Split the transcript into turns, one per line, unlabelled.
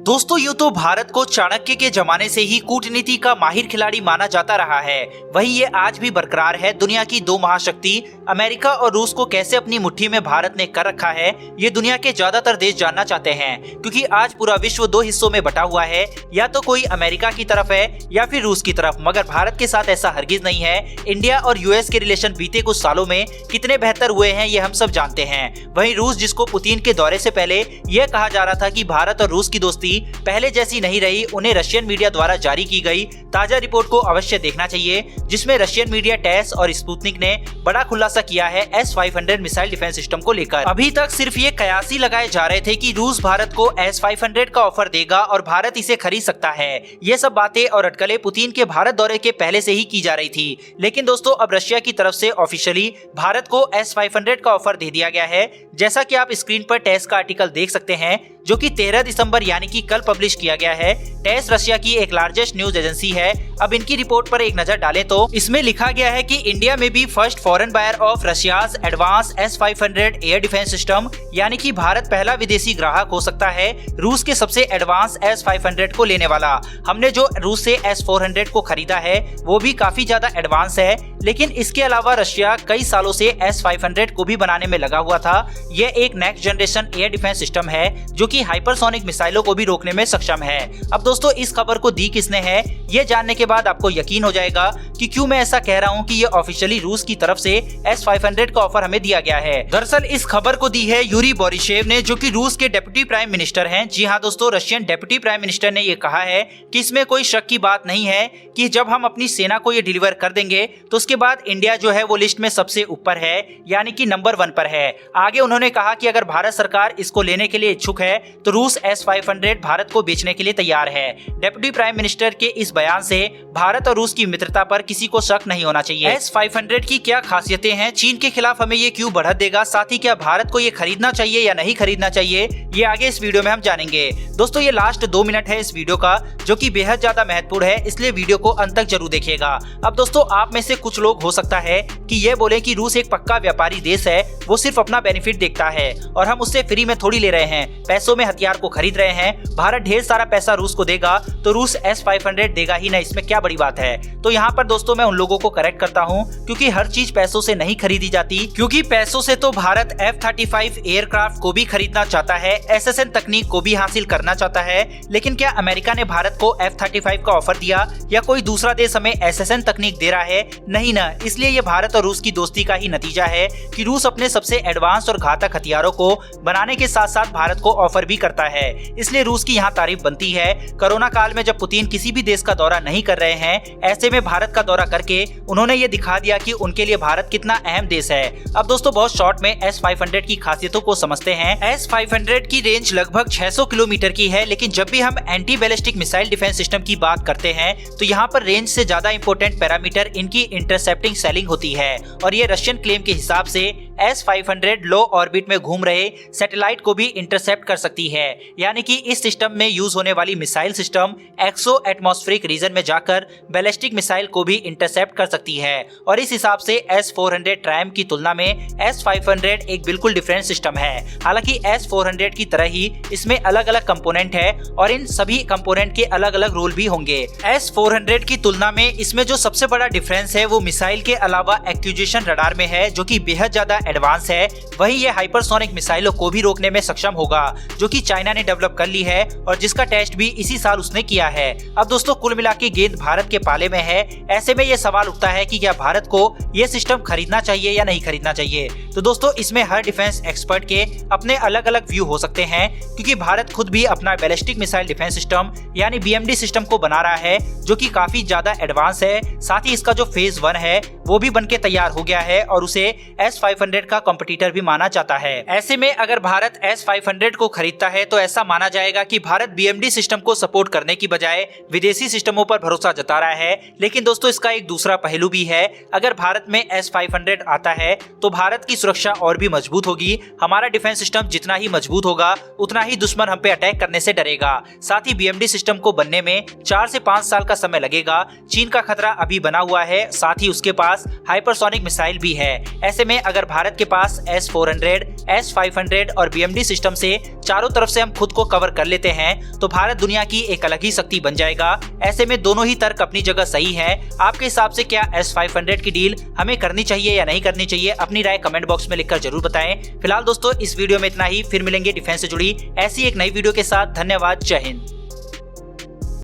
दोस्तों यूं तो भारत को चाणक्य के जमाने से ही कूटनीति का माहिर खिलाड़ी माना जाता रहा है। वहीं ये आज भी बरकरार है। दुनिया की दो महाशक्ति अमेरिका और रूस को कैसे अपनी मुट्ठी में भारत ने कर रखा है, ये दुनिया के ज्यादातर देश जानना चाहते हैं, क्योंकि आज पूरा विश्व दो हिस्सों में बटा हुआ है। या तो कोई अमेरिका की तरफ है या फिर रूस की तरफ, मगर भारत के साथ ऐसा हरगिज नहीं है। इंडिया और यूएस के रिलेशन बीते कुछ सालों में कितने बेहतर हुए हैं ये हम सब जानते हैं। वहीं रूस, जिसको पुतिन के दौरे से पहले यह कहा जा रहा था कि भारत और रूस की दोस्ती पहले जैसी नहीं रही, उन्हें रशियन मीडिया द्वारा जारी की गई ताजा रिपोर्ट को अवश्य देखना चाहिए, जिसमें रशियन मीडिया टेस और स्पुतनिक ने बड़ा खुलासा किया है S-500 मिसाइल डिफेंस सिस्टम को लेकर। अभी तक सिर्फ ये कयास ही लगाए जा रहे थे कि रूस भारत को S-500 का ऑफर देगा और भारत इसे खरीद सकता है। ये सब बातें और अटकलें पुतिन के भारत दौरे के पहले से ही की जा रही थी। लेकिन दोस्तों, अब रशिया की तरफ से ऑफिशियली भारत को S-500 का ऑफर दे दिया गया है। जैसा कि आप स्क्रीन पर टेस का आर्टिकल देख सकते हैं, जो कि 13 दिसंबर यानी कि कल पब्लिश किया गया है। टेस रशिया की एक लार्जेस्ट न्यूज एजेंसी है। अब इनकी रिपोर्ट पर एक नजर डालें तो इसमें लिखा गया है कि इंडिया में भी first foreign buyer of Russia's advance S-500 air defence system, यानी कि भारत पहला विदेशी ग्राहक हो सकता है रूस के सबसे एडवांस S-500 को लेने वाला। हमने जो रूस से S-400 को खरीदा है वो भी काफी ज्यादा एडवांस है, लेकिन इसके अलावा रशिया कई सालों से S-500 को भी बनाने में लगा हुआ था। यह एक next generation air defence system है जो कि हाइपरसोनिक मिसाइलों को भी रोकने में सक्षम है। अब दोस्तों, इस खबर को दी किसने है, ये जानने के बाद आपको यकीन हो जाएगा कि क्यों मैं ऐसा कह रहा हूँ कि ये ऑफिशियली रूस की तरफ से S-500 का ऑफर हमें दिया गया है। दरअसल इस खबर को दी है यूरी बोरिशेव ने, जो कि रूस के डेप्यूटी प्राइम मिनिस्टर हैं। जी हाँ दोस्तों, रशियन डेप्यूटी प्राइम मिनिस्टर ने ये कहा है कि इसमें कोई शक की बात नहीं है कि जब हम अपनी सेना को ये डिलीवर कर देंगे तो उसके बाद इंडिया जो है वो लिस्ट में सबसे ऊपर है, यानी कि नंबर 1 पर है। आगे उन्होंने कहा कि अगर भारत सरकार इसको लेने के लिए इच्छुक है तो रूस S-500 भारत को बेचने के लिए तैयार है। डेप्यूटी प्राइम मिनिस्टर के इस बयान से भारत और रूस की मित्रता पर किसी को शक नहीं होना चाहिए। S-500 की क्या खासियतें हैं, चीन के खिलाफ हमें ये क्यों बढ़त देगा, साथ ही क्या भारत को ये खरीदना चाहिए या नहीं खरीदना चाहिए, ये आगे इस वीडियो में हम जानेंगे। दोस्तों, ये लास्ट 2 मिनट है इस वीडियो का, जो कि बेहद ज्यादा महत्वपूर्ण है, इसलिए वीडियो को अंत तक जरूर देखिएगा। अब दोस्तों, आप में से कुछ लोग हो सकता है कि ये बोले कि रूस एक पक्का व्यापारी देश है, वो सिर्फ अपना बेनिफिट देखता है और हम उससे फ्री में थोड़ी ले रहे हैं, पैसों में हथियार को खरीद रहे हैं। भारत ढेर सारा पैसा रूस को देगा तो रूस S-500 देगा ही ना, इसमें क्या बड़ी बात है। तो यहाँ पर दोस्तों मैं उन लोगों को करेक्ट करता हूँ, क्योंकि हर चीज पैसों से नहीं खरीदी जाती, क्योंकि पैसों से तो भारत F-35 एयरक्राफ्ट को भी खरीदना चाहता है, SSN तकनीक को भी हासिल करना चाहता है। लेकिन क्या अमेरिका ने भारत को F-35 का ऑफर दिया या कोई दूसरा देश हमें SSN तकनीक दे रहा है? नहीं ना। इसलिए ये भारत और रूस की दोस्ती का ही नतीजा है कि रूस अपने सबसे एडवांस और घातक हथियारों को बनाने के साथ साथ भारत को ऑफर भी करता है। इसलिए रूस की यहाँ तारीफ बनती है। कोरोना काल में जब पुतिन किसी भी देश का दौरा नहीं कर रहे हैं, ऐसे में भारत का दौरा करके उन्होंने ये दिखा दिया कि उनके लिए भारत कितना अहम देश है। अब दोस्तों, बहुत शॉर्ट में S-500 की खासियतों को समझते हैं। S-500 की रेंज लगभग 600 किलोमीटर की है, लेकिन जब भी हम anti ballistic missile defence system की बात करते हैं तो यहाँ पर रेंज से ज्यादा इंपॉर्टेंट पैरामीटर इनकी इंटरसेप्टिंग सेलिंग होती है। और ये रशियन क्लेम के हिसाब से S-500 लो ऑर्बिट में घूम रहे सैटेलाइट को भी इंटरसेप्ट कर सकती है, यानी कि इस सिस्टम में यूज होने वाली missile system exo atmospheric region में जाकर बैलिस्टिक मिसाइल को भी इंटरसेप्ट कर सकती है। और इस हिसाब से S-400 ट्रायम्फ की तुलना में S-500 एक बिल्कुल डिफरेंट सिस्टम है। हालांकि S-400 की तरह ही इसमें अलग अलग कंपोनेंट है और इन सभी कंपोनेंट के अलग अलग रोल भी होंगे। S-400 की तुलना में इसमें जो सबसे बड़ा डिफरेंस है वो मिसाइल के अलावा एक्विजिशन रडार में है, जो कि बेहद ज्यादा एडवांस है। वहीं ये हाइपरसोनिक मिसाइलों को भी रोकने में सक्षम होगा, जो कि चाइना ने डेवलप कर ली है और जिसका टेस्ट भी इसी साल उसने किया है। अब दोस्तों, कुल मिला के गेंद भारत के पाले में है। ऐसे में ये सवाल उठता है कि क्या भारत को ये सिस्टम खरीदना चाहिए या नहीं खरीदना चाहिए। तो दोस्तों, इसमें हर डिफेंस एक्सपर्ट के अपने अलग अलग व्यू हो सकते हैं, क्योंकि भारत खुद भी अपना बैलिस्टिक मिसाइल डिफेंस सिस्टम यानी BMD सिस्टम को बना रहा है, जो कि काफी ज्यादा एडवांस है। साथ ही इसका जो फेज 1 है वो भी बनके तैयार हो गया है और उसे S-500 का कॉम्पिटिटर भी माना जाता है। ऐसे में अगर भारत S-500 को खरीदता है तो ऐसा माना जाएगा कि भारत BMD सिस्टम को सपोर्ट करने की बजाय विदेशी सिस्टमों पर भरोसा जता रहा है। लेकिन दोस्तों, इसका एक दूसरा पहलू भी है। अगर भारत में S-500 आता है तो भारत की सुरक्षा और भी मजबूत होगी। हमारा डिफेंस सिस्टम जितना ही मजबूत होगा उतना ही दुश्मन हम पे अटैक करने से डरेगा। साथ ही BMD सिस्टम को बनने में 4 से 5 साल का समय लगेगा। चीन का खतरा अभी बना हुआ है, साथ ही उसके पास हाइपरसोनिक मिसाइल भी है। ऐसे में अगर भारत के पास S-400, S-500 और BMD सिस्टम से चारों तरफ से हम खुद को कवर कर लेते हैं तो भारत दुनिया की एक अलग ही शक्ति बन जाएगा। ऐसे में दोनों ही तर्क अपनी जगह सही है। आपके हिसाब से क्या S-500 की डील हमें करनी चाहिए या नहीं करनी चाहिए? अपनी राय कमेंट बॉक्स में लिखकर जरूर बताएं। फिलहाल दोस्तों इस वीडियो में इतना ही, फिर मिलेंगे डिफेंस से जुड़ी ऐसी एक नई वीडियो के साथ। धन्यवाद, जय हिंद।